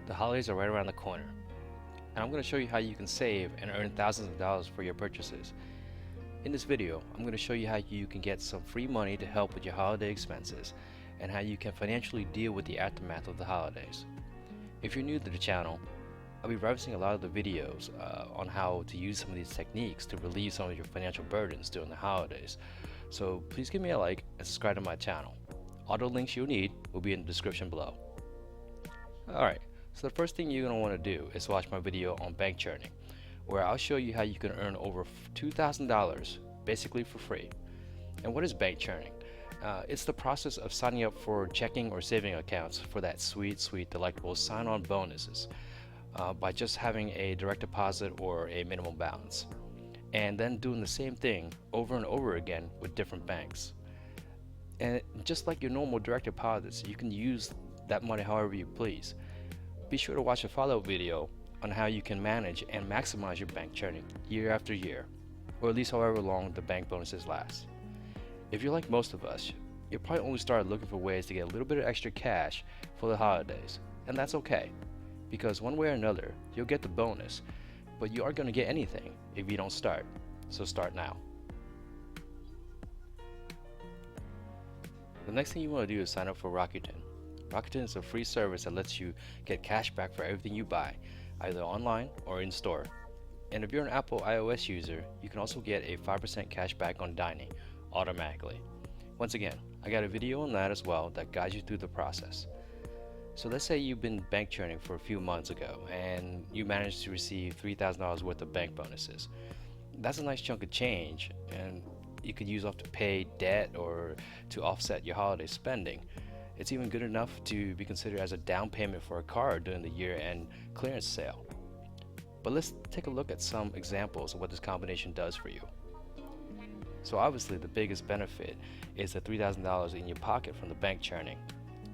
The holidays are right around the corner, and I'm going to show you how you can save and earn thousands of dollars for your purchases. In this video, I'm going to show you how you can get some free money to help with your holiday expenses and how you can financially deal with the aftermath of the holidays. If you're new to the channel, I'll be referencing a lot of the videos on how to use some of these techniques to relieve some of your financial burdens during the holidays. So please give me a like and subscribe to my channel. All the links you'll need will be in the description below. Alright, so the first thing you're going to want to do is watch my video on bank churning, where I'll show you how you can earn over $2,000 basically for free. And what is bank churning? It's the process of signing up for checking or saving accounts for that sweet, delectable sign-on bonuses by just having a direct deposit or a minimum balance, and then doing the same thing over and over again with different banks. And just like your normal direct deposits, you can use that money however you please. Be sure to watch a follow-up video on how you can manage and maximize your bank churning year after year, or at least however long the bank bonuses last. If you're like most of us, you'll probably only start looking for ways to get a little bit of extra cash for the holidays, and that's okay, because one way or another you'll get the bonus, but you aren't going to get anything if you don't start. So start now. The next thing you want to do is sign up for Rakuten. Rakuten is a free service that lets you get cash back for everything you buy, either online or in store. And if you're an Apple iOS user, you can also get a 5% cash back on dining automatically. Once again, I got a video on that as well that guides you through the process. So let's say you've been bank churning for a few months ago and you managed to receive $3,000 worth of bank bonuses. That's a nice chunk of change, and you could use off to pay debt or to offset your holiday spending. It's even good enough to be considered as a down payment for a car during the year-end clearance sale. But let's take a look at some examples of what this combination does for you. So obviously the biggest benefit is the $3,000 in your pocket from the bank churning,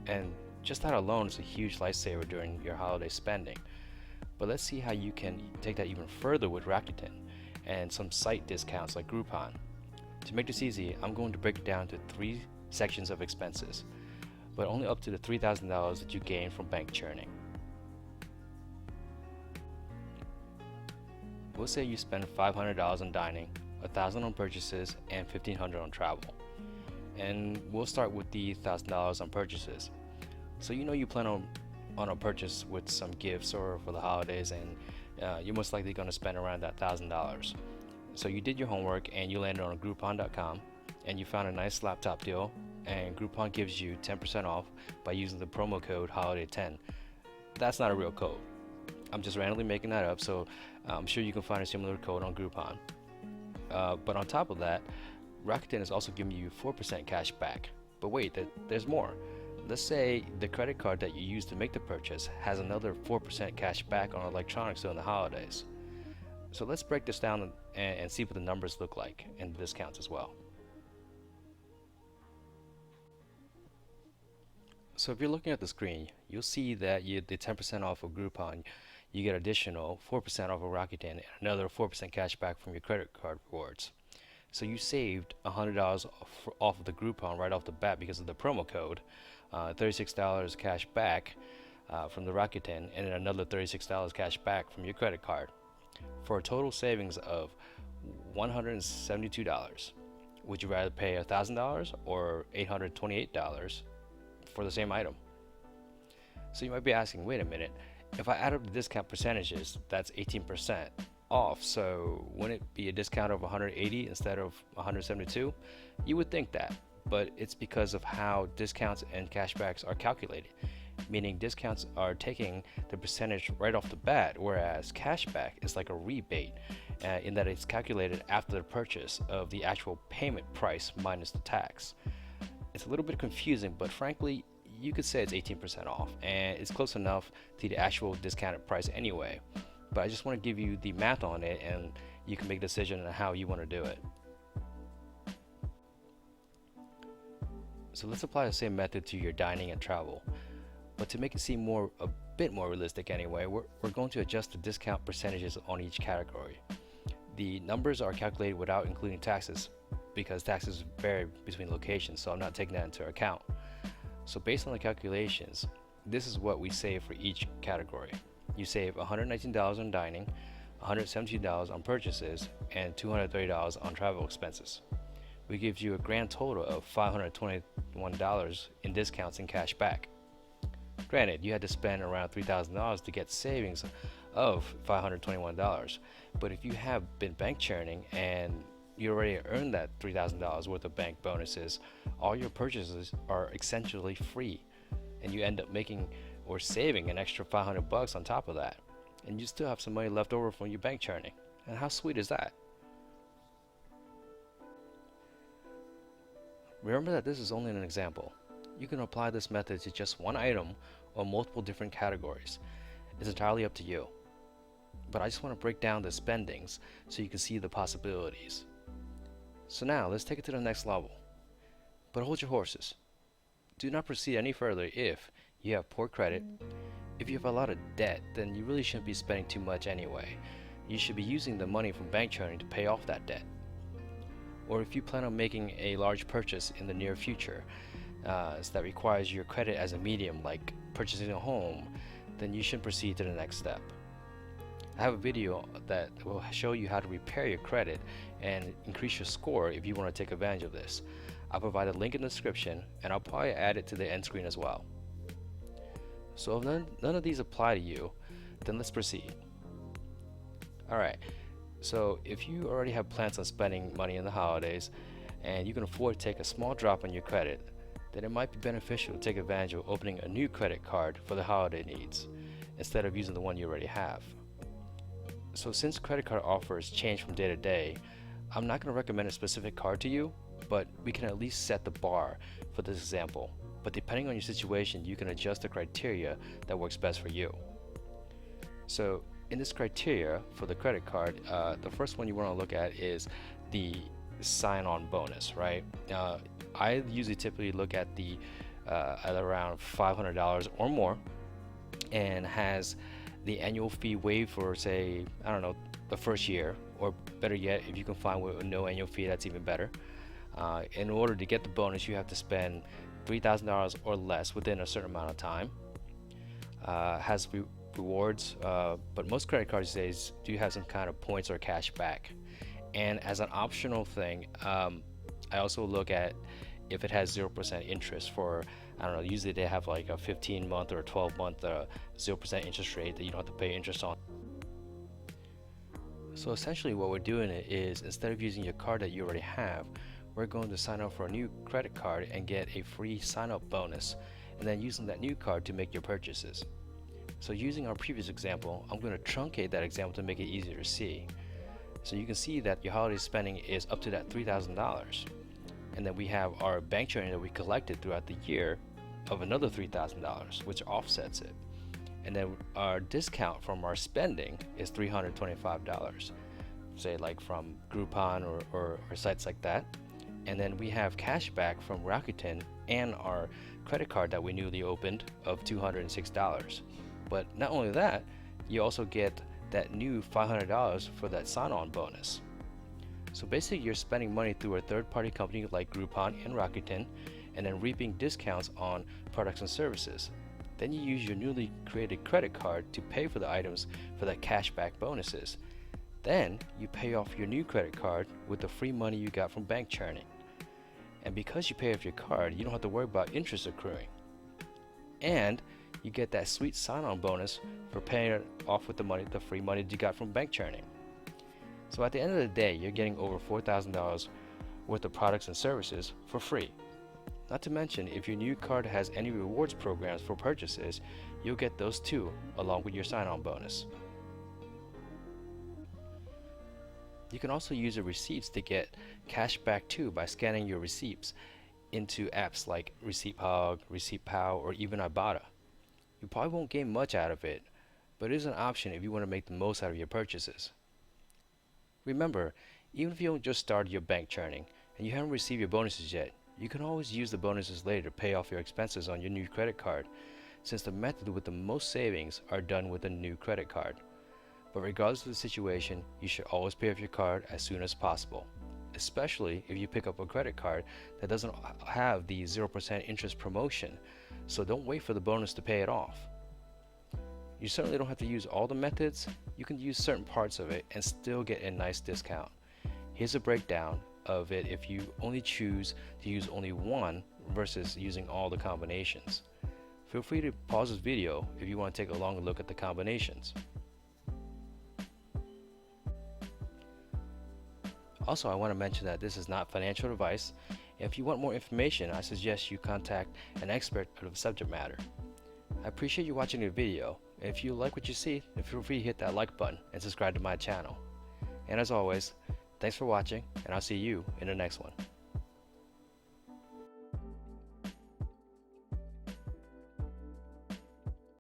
and just that alone is a huge lifesaver during your holiday spending. But let's see how you can take that even further with Rakuten and some site discounts like Groupon. To make this easy, I'm going to break it down to 3 sections of expenses, but only up to the $3,000 that you gain from bank churning. We'll say you spend $500 on dining, $1,000 on purchases, and $1,500 on travel. And we'll start with the $1,000 on purchases. So you know you plan on a purchase with some gifts or for the holidays, and you're most likely going to spend around that $1,000. So you did your homework and you landed on Groupon.com and you found a nice laptop deal, and Groupon gives you 10% off by using the promo code HOLIDAY10. That's not a real code. I'm just randomly making that up, so I'm sure you can find a similar code on Groupon. But on top of that, Rakuten is also giving you 4% cash back. But wait, there's more. Let's say the credit card that you used to make the purchase has another 4% cash back on electronics during the holidays. So let's break this down and see what the numbers look like and the discounts as well. So if you're looking at the screen, you'll see that the 10% off of Groupon, you get additional 4% off of Rakuten and another 4% cash back from your credit card rewards. So you saved $100 off of the Groupon right off the bat because of the promo code, $36 cash back from the Rakuten, and then another $36 cash back from your credit card, for a total savings of $172. Would you rather pay $1,000 or $828 for the same item? So you might be asking, wait a minute, if I add up the discount percentages, that's 18% off, so wouldn't it be a discount of 180 instead of 172? You would think that, but it's because of how discounts and cashbacks are calculated, meaning discounts are taking the percentage right off the bat, whereas cashback is like a rebate in that it's calculated after the purchase of the actual payment price minus the tax. It's a little bit confusing, but frankly, you could say it's 18% off, and it's close enough to the actual discounted price anyway. But I just want to give you the math on it, and you can make a decision on how you want to do it. So let's apply the same method to your dining and travel. But to make it seem a bit more realistic anyway, we're going to adjust the discount percentages on each category. The numbers are calculated without including taxes, because taxes vary between locations, so I'm not taking that into account. So based on the calculations, this is what we save for each category. You save $119 on dining, $117 on purchases, and $230 on travel expenses. We give you a grand total of $521 in discounts and cash back. Granted, you had to spend around $3,000 to get savings of $521, but if you have been bank churning and you already earned that $3,000 worth of bank bonuses, all your purchases are essentially free, and you end up making or saving an extra $500 on top of that, and you still have some money left over from your bank churning. And how sweet is that? Remember that this is only an example. You can apply this method to just one item or multiple different categories. It's entirely up to you. But I just want to break down the spendings so you can see the possibilities. So now let's take it to the next level. But hold your horses. Do not proceed any further if you have poor credit. If you have a lot of debt, then you really shouldn't be spending too much anyway. You should be using the money from bank churning to pay off that debt. Or if you plan on making a large purchase in the near future that requires your credit as a medium, like purchasing a home, then you should proceed to the next step. I have a video that will show you how to repair your credit and increase your score if you want to take advantage of this. I'll provide a link in the description, and I'll probably add it to the end screen as well. So if none of these apply to you, then let's proceed. Alright, so if you already have plans on spending money in the holidays and you can afford to take a small drop on your credit, then it might be beneficial to take advantage of opening a new credit card for the holiday needs instead of using the one you already have. So since credit card offers change from day to day, I'm not going to recommend a specific card to you, but we can at least set the bar for this example. But depending on your situation, you can adjust the criteria that works best for you. So in this criteria for the credit card, the first one you want to look at is the sign-on bonus, right? I usually typically look at the at around $500 or more, and has the annual fee waived for, say, I don't know, the first year, or better yet, if you can find with no annual fee, that's even better. In order to get the bonus, you have to spend $3,000 or less within a certain amount of time. Has rewards, but most credit cards these days do have some kind of points or cash back. And as an optional thing, I also look at if it has 0% interest for, I don't know, usually they have like a 15-month or a 12-month 0% interest rate that you don't have to pay interest on. So essentially what we're doing is, instead of using your card that you already have, we're going to sign up for a new credit card and get a free sign-up bonus, and then using that new card to make your purchases. So using our previous example, I'm going to truncate that example to make it easier to see. So you can see that your holiday spending is up to that $3,000. And then we have our bank churning that we collected throughout the year of another $3,000, which offsets it. And then our discount from our spending is $325, say like from Groupon or sites like that. And then we have cash back from Rakuten and our credit card that we newly opened of $206. But not only that, you also get that new $500 for that sign-on bonus. So basically you're spending money through a third-party company like Groupon and Rakuten, and then reaping discounts on products and services. Then you use your newly created credit card to pay for the items for that cashback bonuses. Then you pay off your new credit card with the free money you got from bank churning. And because you pay off your card, you don't have to worry about interest accruing. And you get that sweet sign-on bonus for paying it off with the free money that you got from bank churning. So at the end of the day, you're getting over $4,000 worth of products and services for free. Not to mention, if your new card has any rewards programs for purchases, you'll get those too, along with your sign-on bonus. You can also use the receipts to get cash back too by scanning your receipts into apps like Receipt Hog, Receipt Pal, or even Ibotta. You probably won't gain much out of it, but it is an option if you want to make the most out of your purchases. Remember, even if you don't just start your bank churning and you haven't received your bonuses yet, you can always use the bonuses later to pay off your expenses on your new credit card, since the method with the most savings are done with a new credit card. But regardless of the situation, you should always pay off your card as soon as possible. especially if you pick up a credit card that doesn't have the 0% interest promotion. So don't wait for the bonus to pay it off. You certainly don't have to use all the methods. You can use certain parts of it and still get a nice discount. Here's a breakdown of it if you only choose to use only one versus using all the combinations. Feel free to pause this video if you want to take a longer look at the combinations. Also, I want to mention that this is not financial advice. If you want more information, I suggest you contact an expert of the subject matter. I appreciate you watching the video. If you like what you see, then feel free to hit that like button and subscribe to my channel. And as always, thanks for watching, and I'll see you in the next one.